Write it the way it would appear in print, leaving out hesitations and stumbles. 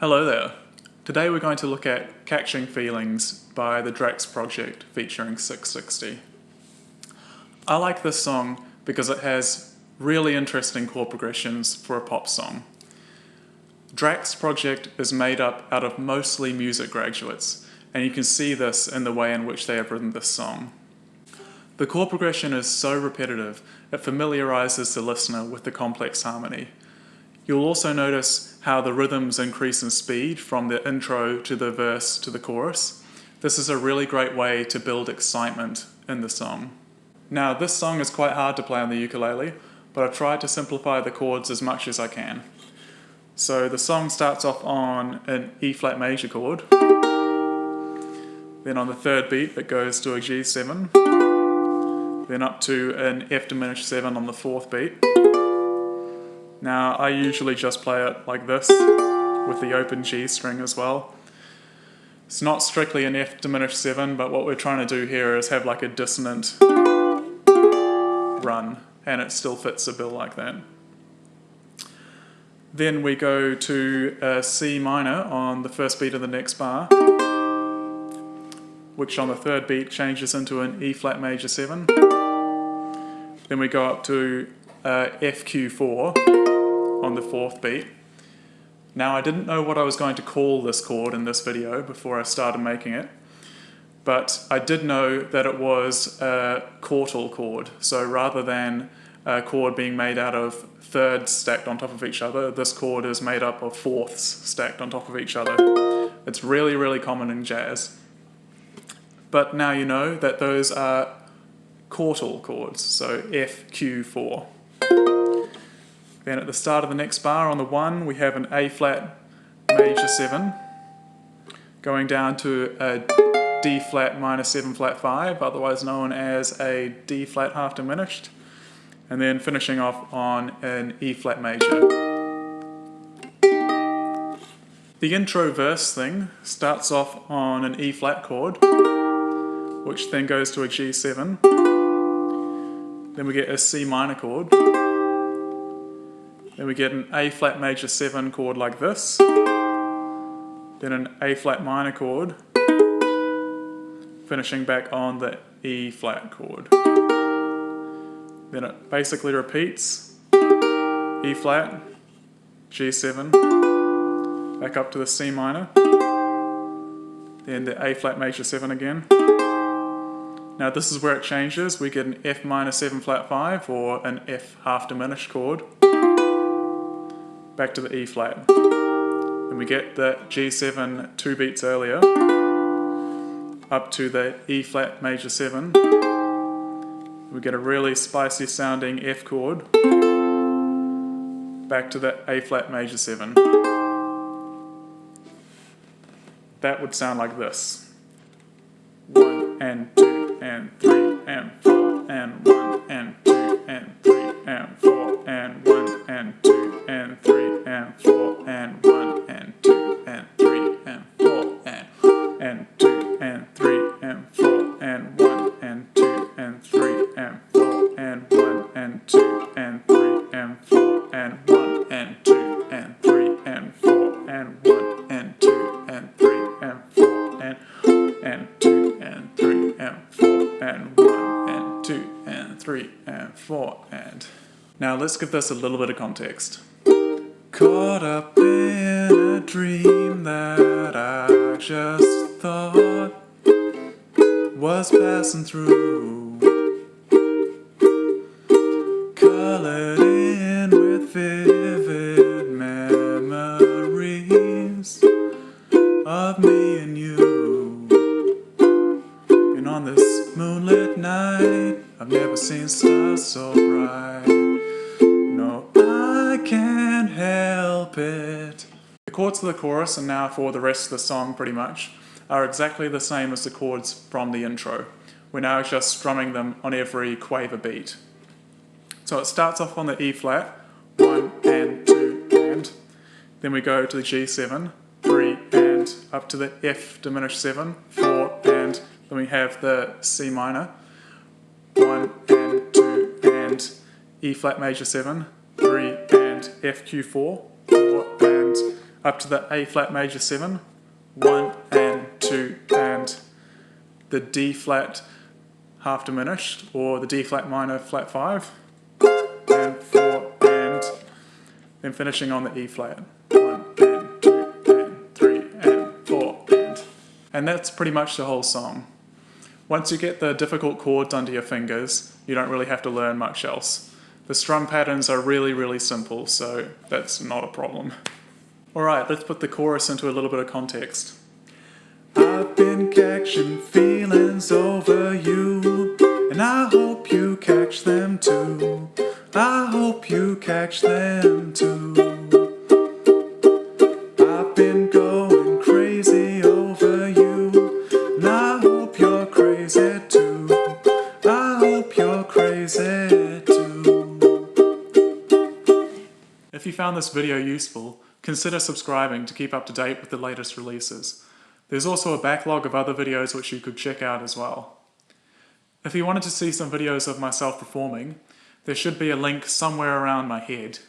Hello there. Today we're going to look at Catching Feelings by the Drax Project featuring Six60. I like this song because it has really interesting chord progressions for a pop song. Drax Project is made up out of mostly music graduates, and you can see this in the way in which they have written this song. The chord progression is so repetitive, it familiarizes the listener with the complex harmony. You'll also notice how the rhythms increase in speed from the intro to the verse to the chorus. This is a really great way to build excitement in the song. Now, this song is quite hard to play on the ukulele, but I've tried to simplify the chords as much as I can. So the song starts off on an E flat major chord. Then on the third beat it goes to a G7. Then up to an F diminished 7 on the fourth beat. Now, I usually just play it like this, with the open G string as well. It's not strictly an F diminished 7, but what we're trying to do here is have like a dissonant run, and it still fits a bill like that. Then we go to a C minor on the first beat of the next bar, which on the third beat changes into an E flat major 7. Then we go up to FQ4 on the fourth beat. Now, I didn't know what I was going to call this chord in this video before I started making it, but I did know that it was a quartal chord. So rather than a chord being made out of thirds stacked on top of each other, this chord is made up of fourths stacked on top of each other. It's really, really common in jazz. But now you know that those are quartal chords, so FQ4. Then at the start of the next bar on the 1 we have an A flat major 7 going down to a D flat minor 7 flat 5, otherwise known as a D flat half diminished, and then finishing off on an E flat major. The intro verse thing starts off on an E flat chord, which then goes to a G7. Then we get a C minor chord. Then we get an A flat major 7 chord like this. Then an A flat minor chord, finishing back on the E flat chord. Then it basically repeats. E flat, G7, back up to the C minor, then the A flat major 7 again. Now this is where it changes. We get an F minor 7 flat 5 or an F half diminished chord, back to the E flat. And we get the G7 2 beats earlier, up to the E flat major 7. We get a really spicy sounding F chord, back to the A flat major 7. That would sound like this. 1 and 2 and 3 and 4 and 1 and 2 and 3 and 4 and 1 and 2 and 3 and 4 and 1 and 2 and 3 and 4 and 2 and 3 and 4 and 1 and 2 and 3 and 4 and 1 and 2 and 3 and 4 and 1 and 2 and 3 and 4 and 1 and 2 and 3 and 4 and 2 and 3 and 4 and 1 and 2 and 3 and 4 and... Now let's give this a little bit of context. Caught up in a dream that I just thought was passing through, colored in with vivid memories of me and you. And on this moonlit night, I've never seen stars so bright. No, I can't help it. The chords of the chorus, and now for the rest of the song pretty much, are exactly the same as the chords from the intro. We're now just strumming them on every quaver beat. So it starts off on the E flat, 1 and 2 and, then we go to the G7, 3 and, up to the F diminished 7, 4 and, then we have the C minor, 1 and 2 and, E flat major 7, 3 and, FQ4, 4 and, up to the A flat major 7, 1 and 2 and the D flat half diminished, or the D flat minor flat 5, and 4 and then finishing on the E flat, 1 and 2 and 3 and 4 and that's pretty much the whole song. Once you get the difficult chords under your fingers, you don't really have to learn much else. The strum patterns are really simple, so that's not a problem. Alright, let's put the chorus into a little bit of context. I've been catching feelings over you, and I hope you catch them too. I hope you catch them too. I've been going crazy over you, and I hope you're crazy too. I hope you're crazy too. If you found this video useful, consider subscribing to keep up to date with the latest releases. There's also a backlog of other videos which you could check out as well. If you wanted to see some videos of myself performing, there should be a link somewhere around my head.